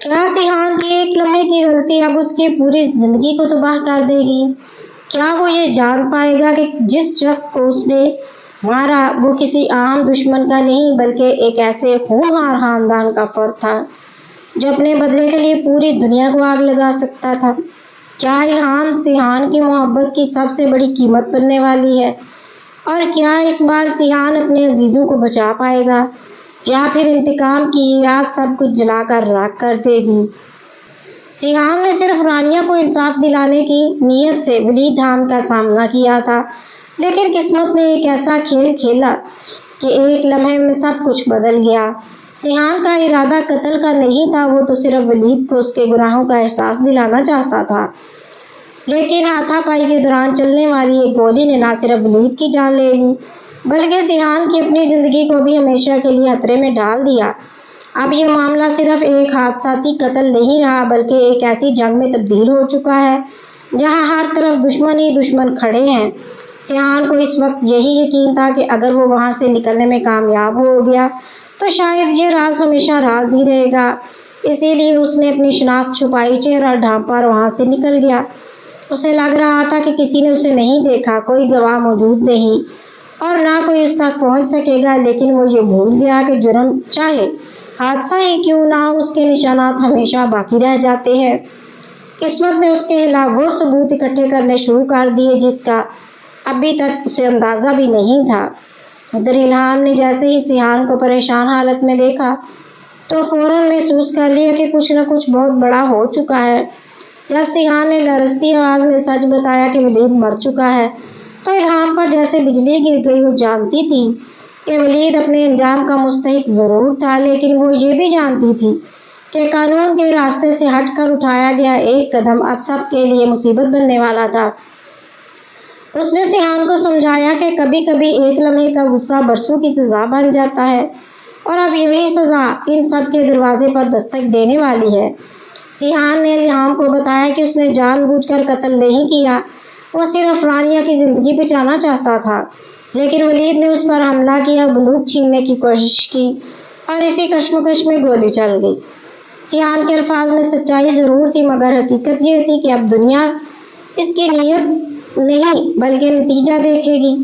کیا سیحان کی ایک لمحے کی غلطی اب اس کی پوری زندگی کو تباہ کر دے گی؟ کیا وہ یہ جان پائے گا کہ جس شخص کو اس نے مارا وہ کسی عام دشمن کا نہیں بلکہ ایک ایسے ہونہار خاندان کا فرد تھا جو اپنے بدلے کے لیے پوری دنیا کو آگ لگا سکتا تھا؟ کیا الہام سیحان کی محبت کی سب سے بڑی قیمت بننے والی ہے؟ اور کیا اس بار سیحان اپنے عزیزوں کو بچا پائے گا یا پھر انتقام کی آگ سب کچھ جلا کر راکھ کر دے گی؟ سیحان نے صرف رانیہ کو انصاف دلانے کی نیت سے ولید خان کا سامنا کیا تھا، لیکن قسمت نے ایک ایسا کھیل کھیلا کہ ایک لمحے میں سب کچھ بدل گیا۔ سیحان کا ارادہ قتل کا نہیں تھا، وہ تو صرف ولید کو اس کے گناہوں کا احساس دلانا چاہتا تھا، لیکن ہاتھا پائی کے دوران چلنے والی ایک گولی نے نہ صرف ولید کی جان لے لی بلکہ سیحان کی اپنی زندگی کو بھی ہمیشہ کے لیے خطرے میں ڈال دیا۔ اب یہ معاملہ صرف ایک حادثاتی قتل نہیں رہا بلکہ ایک ایسی جنگ میں تبدیل ہو چکا ہے جہاں ہر طرف دشمن ہی دشمن کھڑے ہیں۔ سیحان کو اس وقت یہی یقین تھا کہ اگر وہ وہاں سے نکلنے میں کامیاب ہو گیا تو شاید یہ راز ہمیشہ راز ہی رہے گا، اسی لیے اس نے اپنی شناخت چھپائی، چہرہ ڈھانپا اور وہاں سے نکل گیا۔ اسے لگ رہا تھا کہ کسی نے اسے نہیں دیکھا، کوئی گواہ موجود نہیں اور نہ کوئی اس تک پہنچ سکے گا، لیکن وہ یہ بھول گیا کہ جرم چاہے حادثہ ہی کیوں نہ ہو، اس کے نشانات ہمیشہ باقی رہ جاتے ہیں۔ قسمت نے اس کے خلاف وہ ثبوت اکٹھے کرنے شروع کر دیے جس کا ابھی تک اسے اندازہ بھی نہیں تھا۔ ادھر الہام نے جیسے ہی سیحان کو پریشان حالت میں دیکھا تو فوراً محسوس کر لیا کہ کچھ نہ کچھ بہت بڑا ہو چکا ہے۔ جب سیحان نے لرزتی آواز میں سچ بتایا کہ ولید مر چکا ہے تو الہام پر جیسے بجلی گر گئی۔ وہ جانتی تھی کہ ولید اپنے انجام کا مستحق ضرور تھا، لیکن وہ یہ بھی جانتی تھی کہ قانون کے راستے سے ہٹ کر اٹھایا گیا ایک قدم اب سب کے لیے مصیبت بننے والا تھا۔ اس نے سیحان کو سمجھایا کہ کبھی کبھی ایک لمحے کا غصہ برسوں کی سزا بن جاتا ہے اور اب یہی سزا ان سب کے دروازے پر دستک دینے والی ہے۔ سیحان نے الہام کو بتایا کہ اس نے جان بوجھ کر قتل نہیں کیا، وہ صرف رانیہ کی زندگی بچانا چاہتا تھا، لیکن ولید نے اس پر حملہ کیا، بندوق چھیننے کی کوشش کی اور اسی کشمکش میں گولی چل گئی۔ سیحان کے الفاظ میں سچائی ضرور تھی مگر حقیقت یہ تھی کہ اب دنیا اس کی نیت نہیں بلکہ نتیجہ دیکھے گی،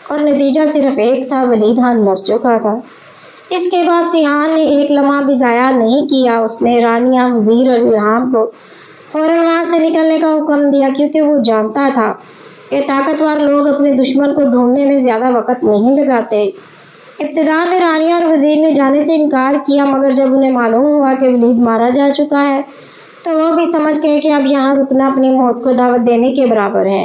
اور نتیجہ صرف ایک تھا، ولید خان مر چکا تھا۔ اس کے بعد سیحان نے ایک لمحہ بھی ضائع نہیں کیا، اس نے رانیہ، وزیر اور الہام کو فوراً وہاں سے نکلنے کا حکم دیا کیونکہ وہ جانتا تھا کہ طاقتور لوگ اپنے دشمن کو ڈھونڈنے میں زیادہ وقت نہیں لگاتے۔ ابتدا میں رانیہ اور وزیر نے جانے سے انکار کیا مگر جب انہیں معلوم ہوا کہ ولید مارا جا چکا ہے تو وہ بھی سمجھ گئے کہ اب یہاں رکنا اپنی موت کو دعوت دینے کے برابر ہے۔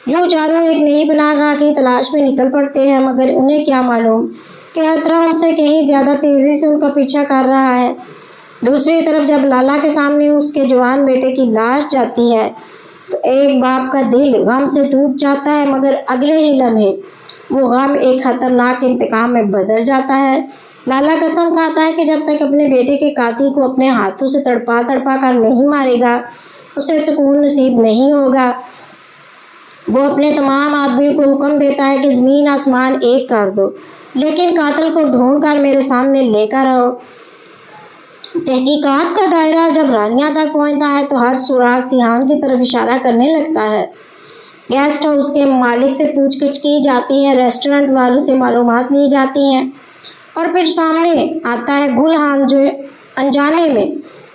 یوں چاروں ایک نئی پناہ گاہ کی تلاش میں نکل پڑتے ہیں مگر انہیں کیا معلوم کہ خطرہ ان سے کہیں زیادہ تیزی سے ان کا پیچھا کر رہا ہے۔ دوسری طرف جب لالا کے سامنے اس کے جوان بیٹے کی لاش جاتی ہے تو ایک باپ کا دل غم سے ٹوٹ جاتا ہے مگر اگلے ہی لمحے وہ غم ایک خطرناک انتقام میں بدل جاتا ہے۔ لالا قسم کھاتا ہے کہ جب تک اپنے بیٹے کے قاتل کو اپنے ہاتھوں سے تڑپا کر نہیں مارے گا اسے سکون نصیب نہیں ہوگا۔ وہ اپنے تمام آدمیوں کو حکم دیتا ہے کہ زمین آسمان ایک کر دو لیکن قاتل کو ڈھونڈ کر میرے سامنے لے کر آؤ۔ تحقیقات کا دائرہ جب رانیہ تک پہنچتا ہے تو ہر سراغ سیحان کی طرف اشارہ کرنے لگتا ہے۔ گیسٹ ہاؤس کے مالک سے پوچھ گچھ کی جاتی ہے، ریسٹورنٹ والوں سے معلومات لی جاتی ہیں اور پھر سامنے آتا ہے گل خان جو انجانے میں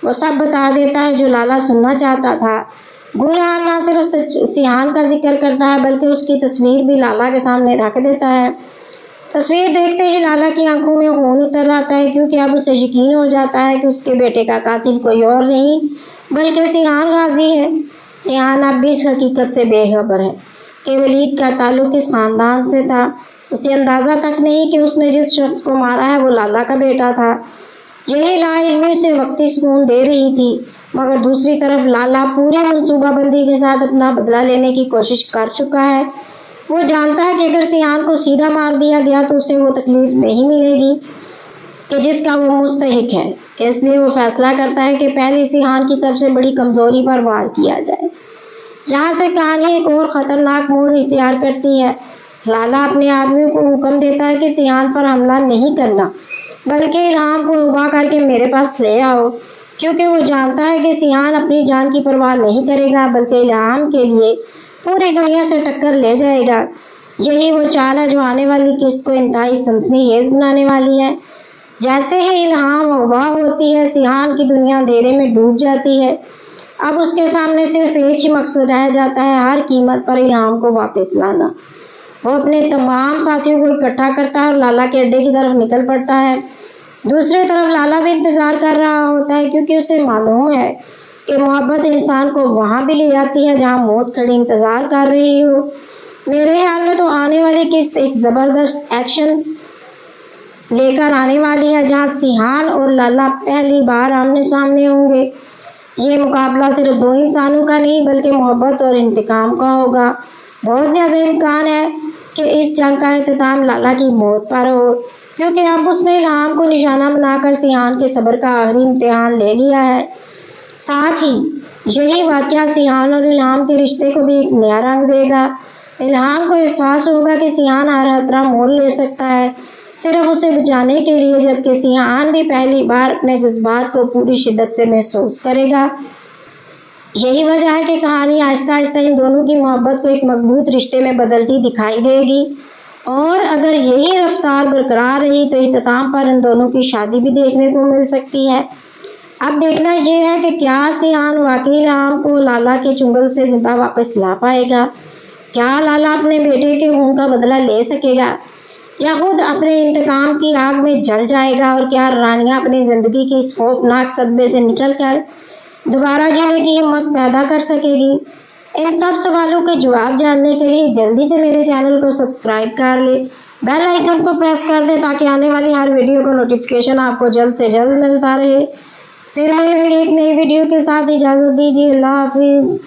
وہ سب بتا دیتا ہے جو لالا سننا چاہتا تھا۔ گل خان نہ صرف سیحان کا ذکر کرتا ہے بلکہ اس کی تصویر بھی لالا کے سامنے رکھ دیتا ہے۔ تصویر دیکھتے ہی لالا کی آنکھوں میں خون اتر آتا ہے کیونکہ اب اسے یقین ہو جاتا ہے کہ اس کے بیٹے کا قاتل کوئی اور نہیں بلکہ سیحان غازی ہے۔ سیحان اب بھی اس حقیقت سے بے خبر ہے کہ ولید کا تعلق اس خاندان سے تھا۔ اسے اندازہ تک نہیں کہ اس نے جس شخص کو مارا ہے وہ لالا کا بیٹا تھا۔ یہی لا علمی اسے وقتی سکون دے رہی تھی مگر دوسری طرف لالا پوری منصوبہ بندی کے ساتھ اپنا بدلہ لینے کی کوشش کر چکا ہے۔ وہ جانتا ہے کہ اگر سیحان کو سیدھا مار دیا گیا تو اسے وہ تکلیف نہیں ملے گی کہ جس کا وہ مستحق ہے، اس لیے وہ فیصلہ کرتا ہے کہ پہلے سیحان کی سب سے بڑی کمزوری پر وار کیا جائے۔ جہاں سے کہانی ایک اور خطرناک موڑ اختیار کرتی ہے۔ لالا اپنے آدمیوں کو حکم دیتا ہے کہ سیحان پر حملہ نہیں کرنا بلکہ الہام کو اغوا کر کے میرے پاس لے آؤ۔ کیونکہ وہ جانتا ہے کہ سیان اپنی جان کی پرواہ نہیں کرے گا بلکہ الہام کے لیے پوری دنیا سے ٹکر لے جائے گا۔ یہی وہ چال ہے جو آنے والی قسط کو انتہائی سنسنی خیز بنانے والی ہے۔ جیسے ہی الہام واہ ہوتی ہے، سیان کی دنیا اندھیرے میں ڈوب جاتی ہے۔ اب اس کے سامنے صرف ایک ہی مقصد رہ جاتا ہے، ہر قیمت پر الہام کو واپس لانا۔ وہ اپنے تمام ساتھیوں کو اکٹھا کرتا ہے اور لالا کے اڈے کی طرف نکل پڑتا ہے۔ دوسری طرف لالا بھی انتظار کر رہا ہوتا ہے، کیونکہ اسے معلوم ہے کہ محبت انسان کو وہاں بھی لے جاتی ہے جہاں موت کھڑی انتظار کر رہی ہو۔ میرے خیال میں تو آنے والی قسط ایک زبردست ایکشن لے کر آنے والی ہے، جہاں سیان اور لالا پہلی بار آمنے سامنے ہوں گے۔ یہ مقابلہ صرف دو انسانوں کا نہیں بلکہ محبت اور انتقام کا ہوگا۔ بہت زیادہ امکان ہے کہ اس جنگ کا اختتام لالا کی موت پر ہو، کیونکہ اب اس نے الہام کو نشانہ بنا کر سیان کے صبر کا آخری امتحان لے لیا ہے۔ ساتھ ہی یہی واقعہ سیان اور الہام کے رشتے کو بھی ایک نیا رنگ دے گا۔ الہام کو احساس ہوگا کہ سیان ہر خطرہ مول لے سکتا ہے صرف اسے بچانے کے لیے، جبکہ سیان بھی پہلی بار اپنے جذبات کو پوری شدت سے محسوس کرے گا۔ یہی وجہ ہے کہ کہانی آہستہ آہستہ ان دونوں کی محبت کو ایک مضبوط رشتے میں بدلتی دکھائی دے گی، اور اگر یہی رفتار برقرار رہی تو اختتام پر ان دونوں کی شادی بھی دیکھنے کو مل سکتی ہے۔ اب دیکھنا یہ ہے کہ کیا سیان واقعی الہام کو لالا کے چنگل سے زندہ واپس لا پائے گا؟ کیا لالا اپنے بیٹے کے خون کا بدلہ لے سکے گا یا خود اپنے انتقام کی آگ میں جل جائے گا؟ اور کیا رانیہ اپنی زندگی کی اس خوفناک صدمے سے نکل کر دوبارہ جینے کی ہمت پیدا کر سکے گی؟ ان سب سوالوں کے جواب جاننے کے لیے جلدی سے میرے چینل کو سبسکرائب کر لیں، بیل آئیکن کو پریس کر دیں تاکہ آنے والی ہر ویڈیو کا نوٹیفیکیشن آپ کو جلد سے جلد ملتا رہے۔ پھر ملیں گے ایک نئی ویڈیو کے ساتھ، اجازت دیجیے، اللہ حافظ۔